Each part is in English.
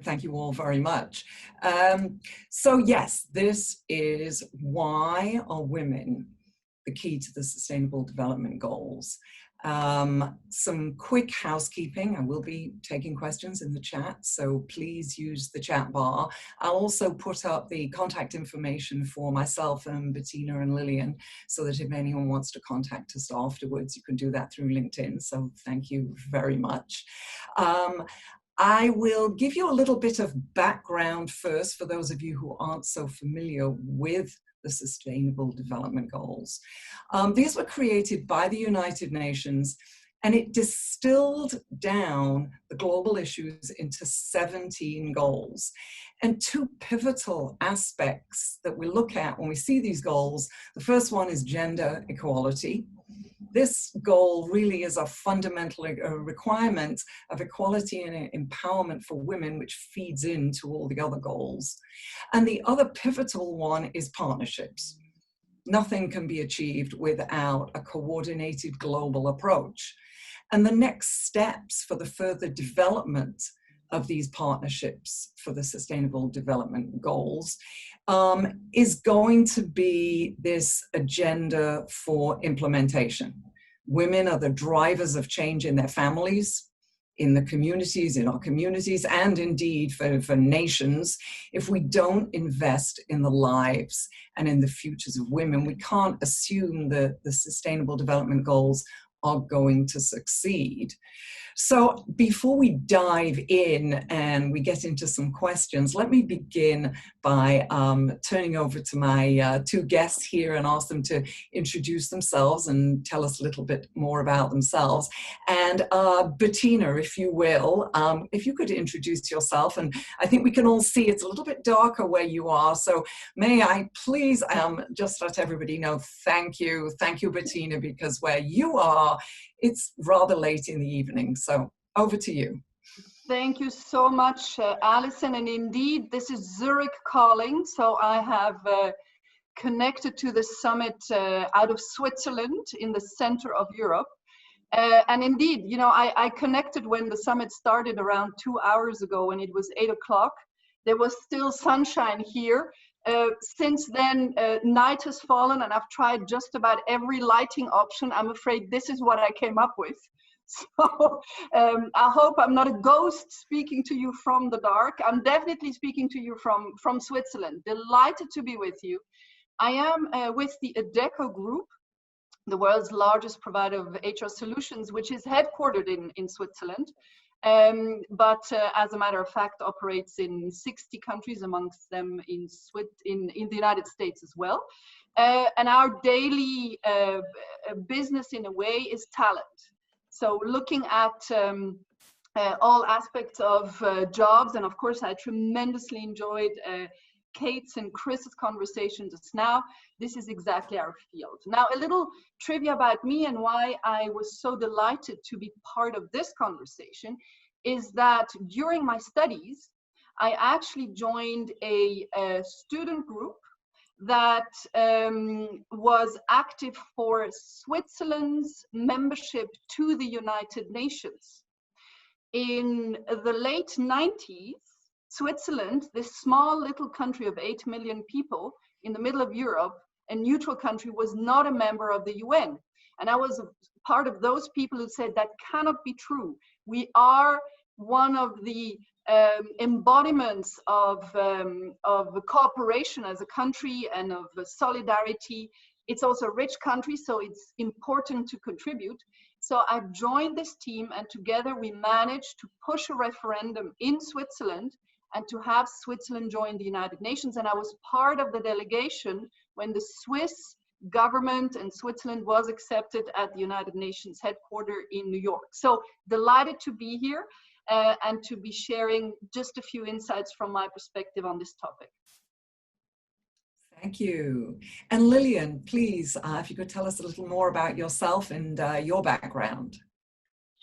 thank you all very much. So yes, this is why are women the key to the Sustainable Development Goals. Some quick housekeeping. I will be taking questions in the chat, so please use the chat bar. I'll also put up the contact information for myself and Bettina and Lillian, so that if anyone wants to contact us afterwards, you can do that through LinkedIn. So thank you very much. I will give you a little bit of background first for those of you who aren't so familiar with the Sustainable Development Goals. These were created by the United Nations, and it distilled down the global issues into 17 goals. And two pivotal aspects that we look at when we see these goals, the first one is gender equality. This goal really is a fundamental requirement of equality and empowerment for women, which feeds into all the other goals. And the other pivotal one is partnerships. Nothing can be achieved without a coordinated global approach. And the next steps for the further development of these partnerships for the Sustainable Development Goals is going to be this agenda for implementation. Women are the drivers of change in their families, in the communities, in our communities, and indeed for nations. If we don't invest in the lives and in the futures of women, we can't assume that the Sustainable Development Goals are going to succeed. So before we dive in and we get into some questions, let me begin by turning over to my two guests here and ask them to introduce themselves and tell us a little bit more about themselves. And Bettina, if you will, if you could introduce yourself, and I think we can all see it's a little bit darker where you are, so may I please just let everybody know thank you, Bettina, because where you are, it's rather late in the evening. So over to you. Thank you so much, Alison. And indeed, this is Zurich calling. So I have connected to the summit out of Switzerland in the center of Europe. And indeed, you know, I connected when the summit started around 2 hours ago when it was 8 o'clock. There was still sunshine here. Since then, night has fallen and I've tried just about every lighting option. I'm afraid this is what I came up with. So I hope I'm not a ghost speaking to you from the dark. I'm definitely speaking to you from Switzerland. Delighted to be with you. I am with the ADECO Group, the world's largest provider of HR solutions, which is headquartered in Switzerland. But as a matter of fact, operates in 60 countries, amongst them in the United States as well. And our daily business, in a way, is talent. So looking at all aspects of jobs, and of course, I tremendously enjoyed Kate's and Chris's conversation just now. This is exactly our field. Now, a little trivia about me and why I was so delighted to be part of this conversation is that during my studies, I actually joined a student group that was active for Switzerland's membership to the United Nations. In the late 90s, Switzerland, this small little country of 8 million people in the middle of Europe, a neutral country, was not a member of the UN. And I was part of those people who said that cannot be true. We are one of the embodiments of cooperation as a country and of solidarity. It's also a rich country, so it's important to contribute. So I joined this team, and together we managed to push a referendum in Switzerland and to have Switzerland join the United Nations. And I was part of the delegation when the Swiss government and Switzerland was accepted at the United Nations headquarters in New York. So delighted to be here and to be sharing just a few insights from my perspective on this topic. Thank you. And Lillian, please, if you could tell us a little more about yourself and your background.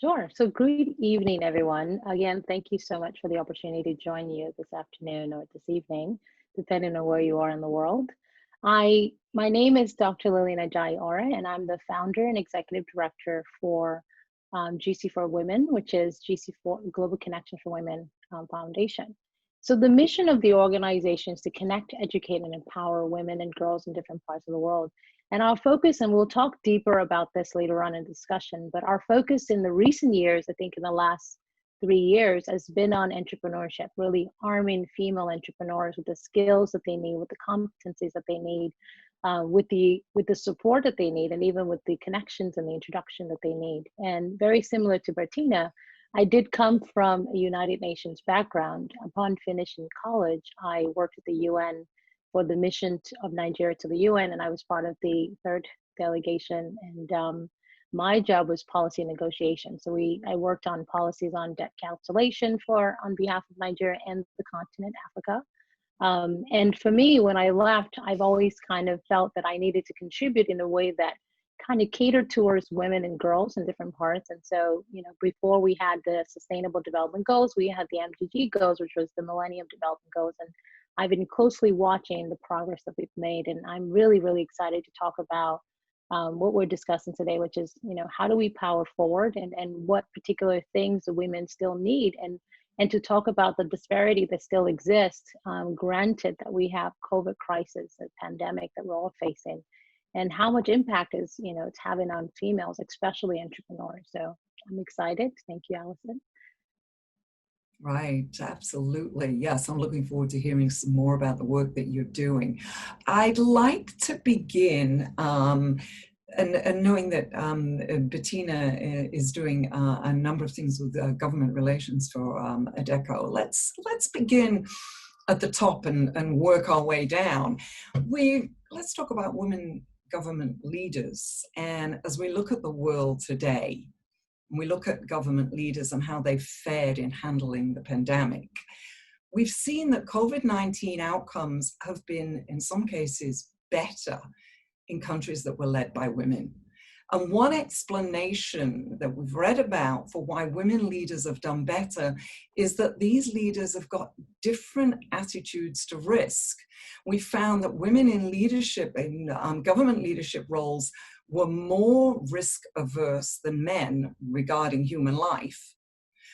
Sure. So good evening, everyone. Again, thank you so much for the opportunity to join you this afternoon or this evening, depending on where you are in the world. My name is Dr. Lillian Ajayi Ora, and I'm the founder and executive director for GC for Women, which is GC for Global Connection for Women Foundation. So the mission of the organization is to connect, educate, and empower women and girls in different parts of the world. And our focus, and we'll talk deeper about this later on in discussion, but our focus in the recent years, I think in the last 3 years, has been on entrepreneurship, really arming female entrepreneurs with the skills that they need, with the competencies that they need, with the support that they need, and even with the connections and the introduction that they need. And very similar to Bertina, I did come from a United Nations background. Upon finishing college, I worked at the UN for the mission of Nigeria to the UN, and I was part of the third delegation. And my job was policy negotiation. So I worked on policies on debt cancellation on behalf of Nigeria and the continent, Africa. And for me, when I left, I've always kind of felt that I needed to contribute in a way that kind of catered towards women and girls in different parts. And so, before we had the Sustainable Development Goals, we had the MDG goals, which was the Millennium Development Goals. And I've been closely watching the progress that we've made. And I'm really, really excited to talk about what we're discussing today, which is, how do we power forward, and what particular things do women still need, and to talk about the disparity that still exists, granted that we have COVID crisis, a pandemic that we're all facing, and how much impact it's having on females, especially entrepreneurs. So I'm excited. Thank you, Allison. Right, absolutely. Yes, I'm looking forward to hearing some more about the work that you're doing. I'd like to begin, and knowing that Bettina is doing a number of things with government relations for ADECO, let's begin at the top and work our way down. Let's talk about women government leaders. And as we look at the world today, we look at government leaders and how they've fared in handling the pandemic, we've seen that COVID-19 outcomes have been, in some cases, better in countries that were led by women. And one explanation that we've read about for why women leaders have done better is that these leaders have got different attitudes to risk. We found that women in leadership, in government leadership roles, were more risk averse than men regarding human life,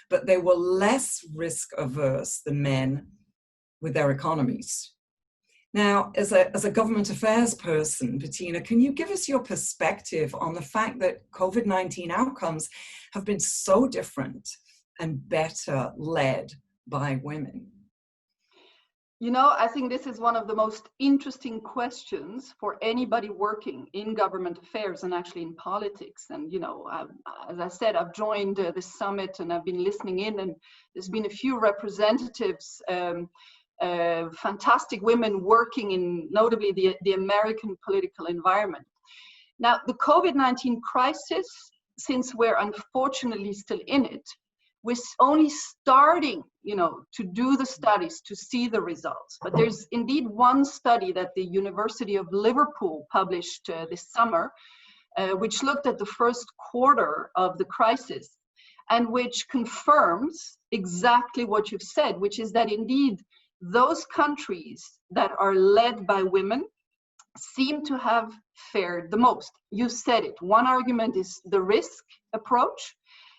but they were less risk averse than men with their economies. Now, as a government affairs person, Bettina, can you give us your perspective on the fact that COVID-19 outcomes have been so different and better led by women? I think this is one of the most interesting questions for anybody working in government affairs and actually in politics. And, as I said, I've joined this summit and I've been listening in, and there's been a few representatives, fantastic women working in notably the American political environment. Now, the COVID-19 crisis, since we're unfortunately still in it, we're only starting, to do the studies to see the results. But there's indeed one study that the University of Liverpool published this summer, which looked at the first quarter of the crisis, and which confirms exactly what you've said, which is that indeed those countries that are led by women seem to have fared the most. You said it. One argument is the risk approach.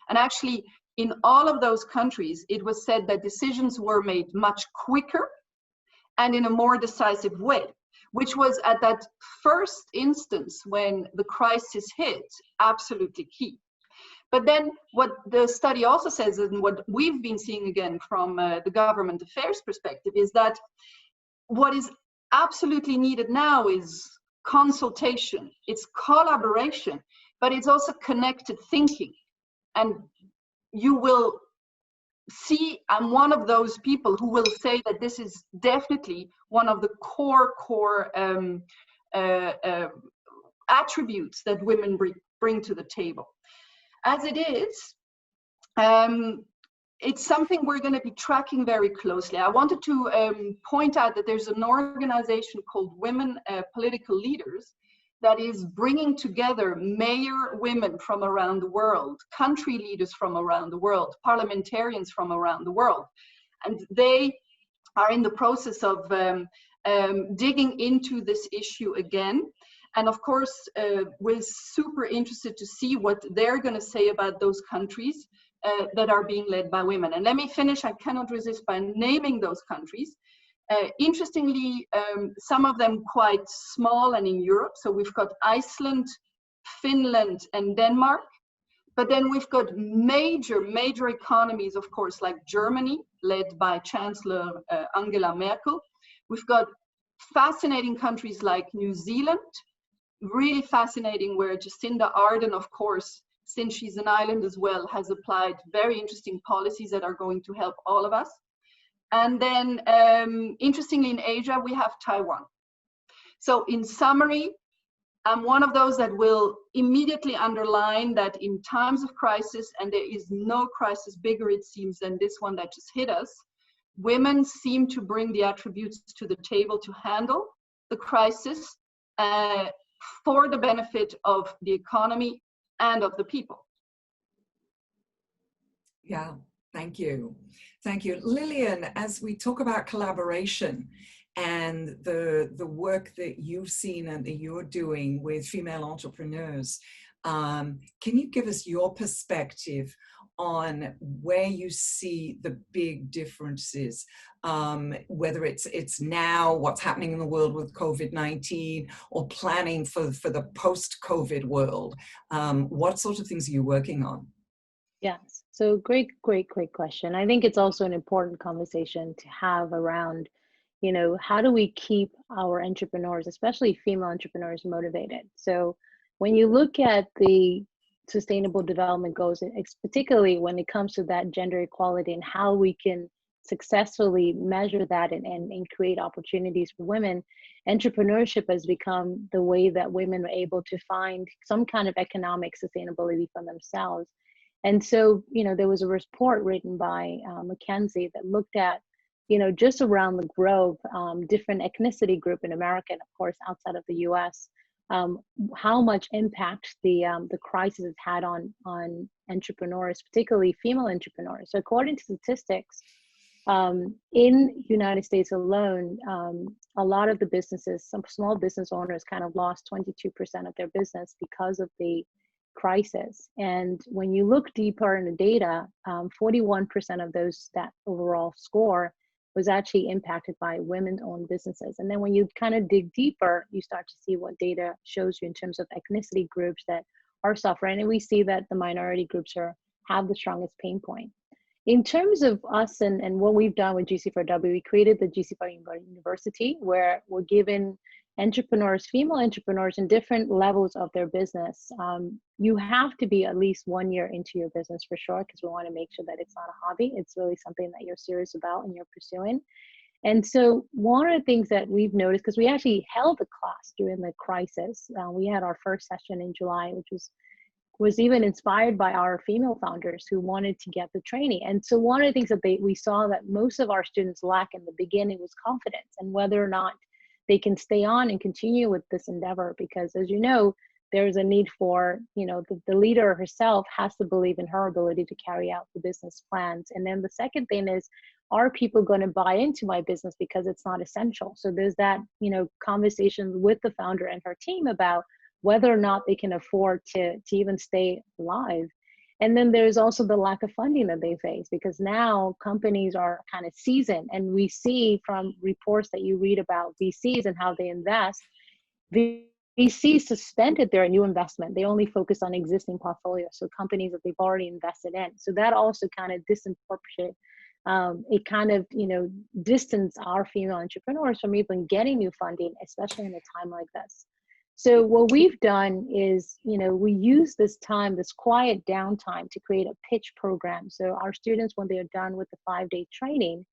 And actually, in all of those countries, it was said that decisions were made much quicker and in a more decisive way, which was at that first instance when the crisis hit, absolutely key. But then what the study also says, and what we've been seeing again from the government affairs perspective, is that what is absolutely needed now is consultation, it's collaboration, but it's also connected thinking. And you will see, I'm one of those people who will say that this is definitely one of the core attributes that women bring to the table. As it is, it's something we're going to be tracking very closely. I wanted to point out that there's an organization called Women Political Leaders that is bringing together mayor women from around the world, country leaders from around the world, parliamentarians from around the world. And they are in the process of digging into this issue again. And of course, we're super interested to see what they're going to say about those countries, that are being led by women. And let me finish, I cannot resist, by naming those countries. Interestingly, some of them quite small and in Europe. So we've got Iceland, Finland, and Denmark. But then we've got major economies, of course, like Germany, led by Chancellor Angela Merkel. We've got fascinating countries like New Zealand, really fascinating, where Jacinda Ardern, of course, since she's an island as well, has applied very interesting policies that are going to help all of us. And then, interestingly, in Asia, we have Taiwan. So in summary, I'm one of those that will immediately underline that in times of crisis, and there is no crisis bigger, it seems, than this one that just hit us, women seem to bring the attributes to the table to handle the crisis for the benefit of the economy and of the people. Yeah, thank you. Thank you. Lillian, as we talk about collaboration and the work that you've seen and that you're doing with female entrepreneurs, can you give us your perspective on where you see the big differences, whether it's now, what's happening in the world with COVID-19, or planning for the post-COVID world? What sort of things are you working on? Yes, so great question. I think it's also an important conversation to have around, you know, how do we keep our entrepreneurs, especially female entrepreneurs, motivated? So when you look at the Sustainable Development Goals, particularly when it comes to that gender equality and how we can successfully measure that and create opportunities for women, entrepreneurship has become the way that women are able to find some kind of economic sustainability for themselves. And so, you know, there was a report written by McKinsey that looked at, you know, just around the globe, different ethnicity group in America, and of course, outside of the US, how much impact the crisis has had on entrepreneurs, particularly female entrepreneurs. So according to statistics, in United States alone, a lot of the businesses, some small business owners kind of lost 22% of their business because of the crisis. And when you look deeper in the data, 41% of those, that overall score, was actually impacted by women-owned businesses. And then when you kind of dig deeper, you start to see what data shows you in terms of ethnicity groups that are suffering. And we see that the minority groups have the strongest pain point. In terms of us and what we've done with GC4W, we created the GC4W University, where we're giving entrepreneurs, female entrepreneurs in different levels of their business. You have to be at least 1 year into your business for sure, because we want to make sure that it's not a hobby. It's really something that you're serious about and you're pursuing. And so one of the things that we've noticed, because we actually held a class during the crisis, we had our first session in July, which was even inspired by our female founders who wanted to get the training. And so one of the things that we saw that most of our students lack in the beginning was confidence, and whether or not they can stay on and continue with this endeavor. Because as you know, there's a need for, you know, the leader herself has to believe in her ability to carry out the business plans. And then the second thing is, are people going to buy into my business because it's not essential? So there's that, you know, conversation with the founder and her team about whether or not they can afford to even stay alive. And then there's also the lack of funding that they face, because now companies are kind of seasoned, and we see from reports that you read about VCs and how they invest, VCs suspended their new investment. They only focus on existing portfolios, so companies that they've already invested in. So that also kind of disincorporated, it kind of, you know, distance our female entrepreneurs from even getting new funding, especially in a time like this. So what we've done is, you know, we use this time, this quiet downtime, to create a pitch program. So our students, when they're done with the 5-day training,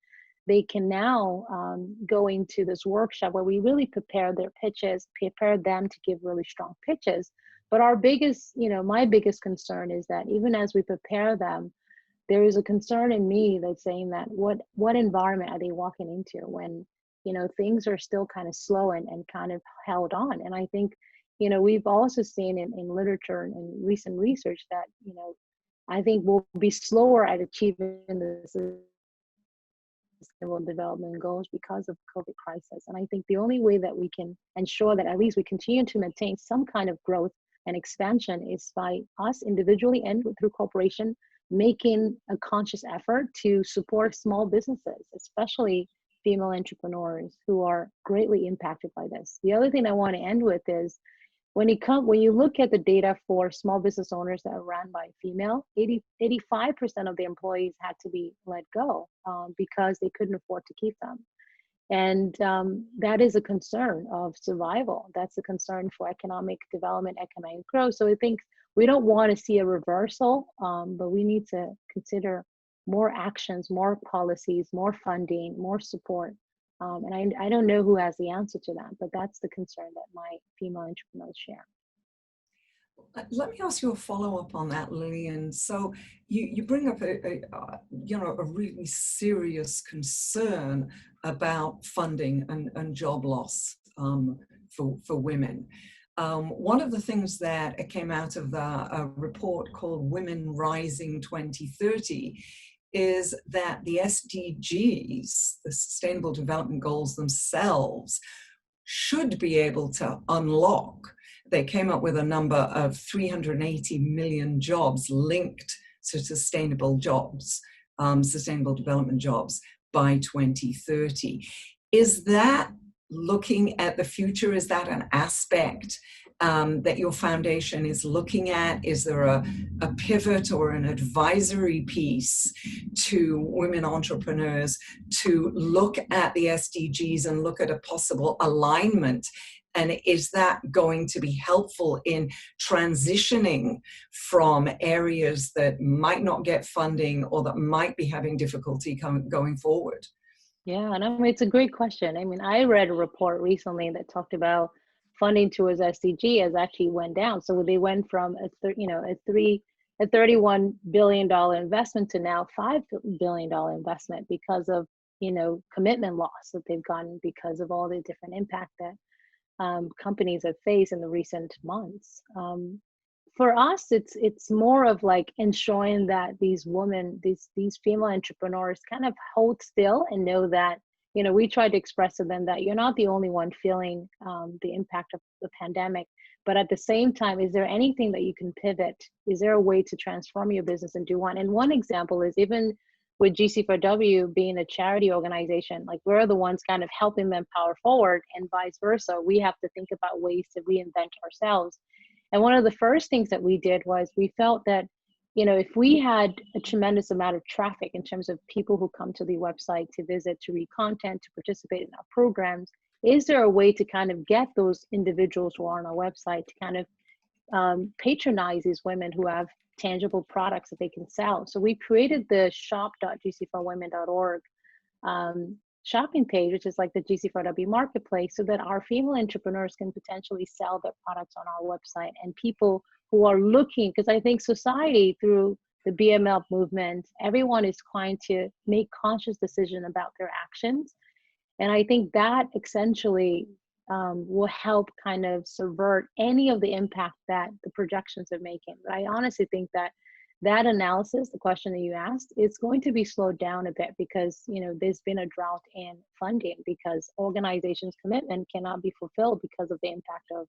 they can now go into this workshop where we really prepare their pitches, prepare them to give really strong pitches. But our biggest, you know, my biggest concern is that even as we prepare them, there is a concern in me that's saying that what environment are they walking into when, you know, things are still kind of slow and kind of held on. And I think, you know, we've also seen in literature and recent research that, you know, I think we'll be slower at achieving the Sustainable Development Goals because of COVID crisis. And I think the only way that we can ensure that at least we continue to maintain some kind of growth and expansion is by us individually and through cooperation making a conscious effort to support small businesses, especially female entrepreneurs who are greatly impacted by this. The other thing I want to end with is when you look at the data for small business owners that are run by female, 85% of the employees had to be let go because they couldn't afford to keep them. And that is a concern of survival. That's a concern for economic development, economic growth. So I think we don't want to see a reversal, but we need to consider more actions, more policies, more funding, more support. And I don't know who has the answer to that, but that's the concern that my female entrepreneurs share. Let me ask you a follow-up on that, Lillian. So you bring up a really serious concern about funding and job loss for women. One of the things that came out of a report called Women Rising 2030 is that the SDGs, the Sustainable Development Goals themselves, should be able to unlock. They came up with a number of 380 million jobs linked to sustainable jobs, sustainable development jobs by 2030. Is that looking at the future? Is that an aspect that your foundation is looking at? Is there a pivot or an advisory piece to women entrepreneurs to look at the SDGs and look at a possible alignment? And is that going to be helpful in transitioning from areas that might not get funding or that might be having difficulty going forward? Yeah, and I mean, it's a great question. I mean, I read a report recently that talked about funding towards SDG has actually went down. So they went from a $31 billion investment to now $5 billion investment because of, commitment loss that they've gotten because of all the different impact that companies have faced in the recent months. For us, it's more of like ensuring that these women, these female entrepreneurs kind of hold still and know that, we try to express to them that you're not the only one feeling the impact of the pandemic, but at the same time, is there anything that you can pivot? Is there a way to transform your business and do one? And one example is even with GC4W being a charity organization, like we're the ones kind of helping them power forward, and vice versa. We have to think about ways to reinvent ourselves. And one of the first things that we did was we felt that, if we had a tremendous amount of traffic in terms of people who come to the website to visit, to read content, to participate in our programs, is there a way to kind of get those individuals who are on our website to kind of patronize these women who have tangible products that they can sell? So we created the shop.gc4women.org shopping page, which is like the GC4W marketplace, so that our female entrepreneurs can potentially sell their products on our website. And people who are looking, because I think society through the BML movement, everyone is trying to make conscious decision about their actions. And I think that essentially will help kind of subvert any of the impact that the projections are making. But I honestly think that analysis, the question that you asked, it's going to be slowed down a bit because, there's been a drought in funding because organizations' commitment cannot be fulfilled because of the impact of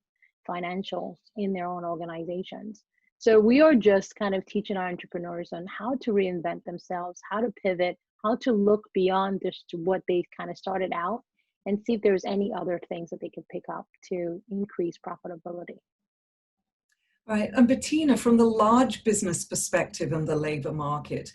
financials in their own organizations. So we are just kind of teaching our entrepreneurs on how to reinvent themselves, how to pivot, how to look beyond just what they kind of started out and see if there's any other things that they can pick up to increase profitability. Right, and Bettina, from the large business perspective and the labor market,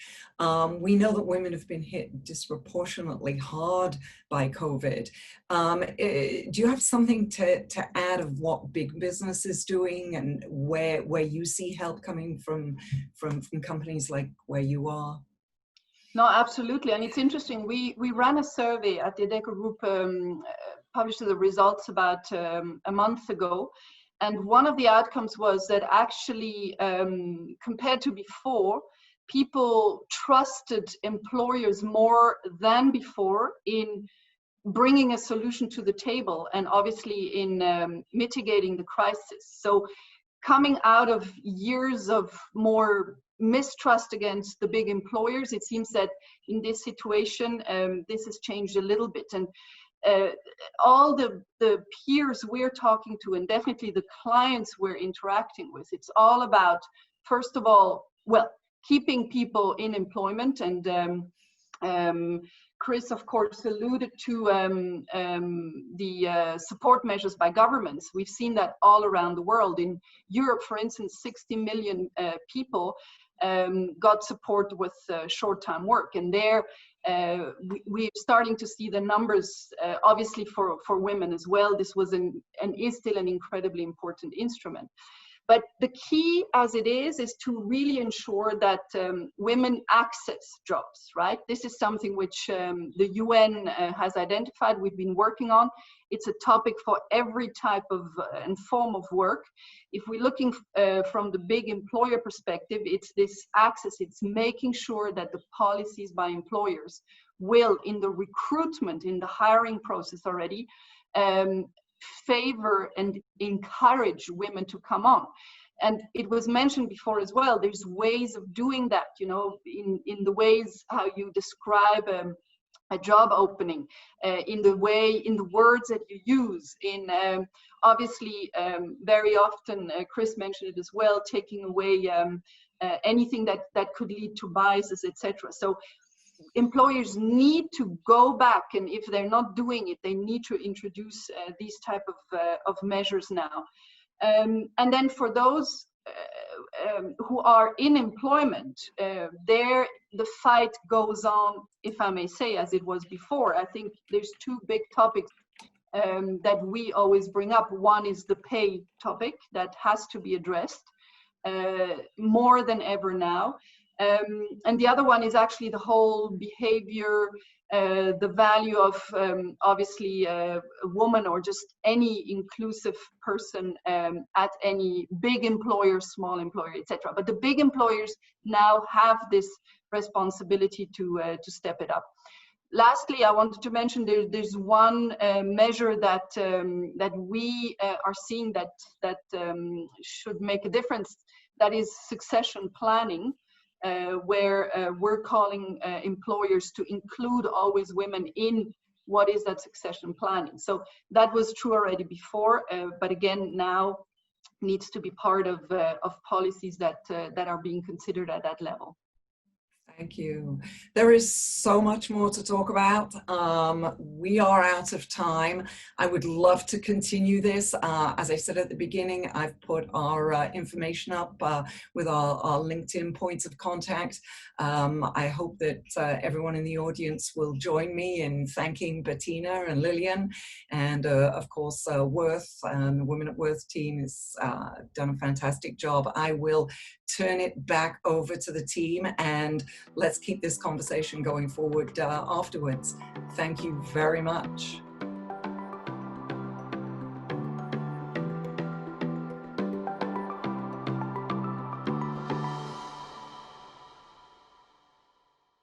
we know that women have been hit disproportionately hard by COVID. Do you have something to add of what big business is doing and where you see help coming from companies like where you are? No, absolutely, and it's interesting. We ran a survey at the Adecco Group, published the results about a month ago. And one of the outcomes was that actually, compared to before, people trusted employers more than before in bringing a solution to the table and obviously in mitigating the crisis. So coming out of years of more mistrust against the big employers, it seems that in this situation, this has changed a little bit. And all the peers we're talking to, and definitely the clients we're interacting with, it's all about, first of all, well, keeping people in employment. And Chris, of course, alluded to the support measures by governments. We've seen that all around the world. In Europe, for instance, 60 million people got support with short-time work. And there, we're starting to see the numbers, obviously for women as well. This was and is still an incredibly important instrument. But the key as it is to really ensure that women access jobs, right? This is something which the UN has identified, we've been working on. It's a topic for every type of and form of work. If we're looking from the big employer perspective, it's this access, it's making sure that the policies by employers will, in the recruitment, in the hiring process already, favor and encourage women to come on. And it was mentioned before as well, there's ways of doing that, you know, in the ways how you describe a job opening, in the words that you use, in obviously very often, Chris mentioned it as well, taking away anything that could lead to biases, etc. So employers need to go back, and if they're not doing it, they need to introduce these type of measures now. And then for those who are in employment, there the fight goes on, if I may say, as it was before. I think there's two big topics that we always bring up. One is the pay topic that has to be addressed more than ever now. And the other one is actually the whole behavior, the value of obviously a woman or just any inclusive person at any big employer, small employer, etc. But the big employers now have this responsibility to step it up. Lastly, I wanted to mention there's one measure that that we are seeing that should make a difference. That is succession planning. Where we're calling employers to include always women in what is that succession planning. So that was true already before, but again now needs to be part of policies that are being considered at that level. Thank you. There is so much more to talk about. We are out of time. I would love to continue this. As I said at the beginning, I've put our information up with our LinkedIn points of contact. I hope that everyone in the audience will join me in thanking Bettina and Lillian. And of course, Worth and the Women at Worth team has done a fantastic job. I will turn it back over to the team, and let's keep this conversation going forward afterwards. Thank you very much.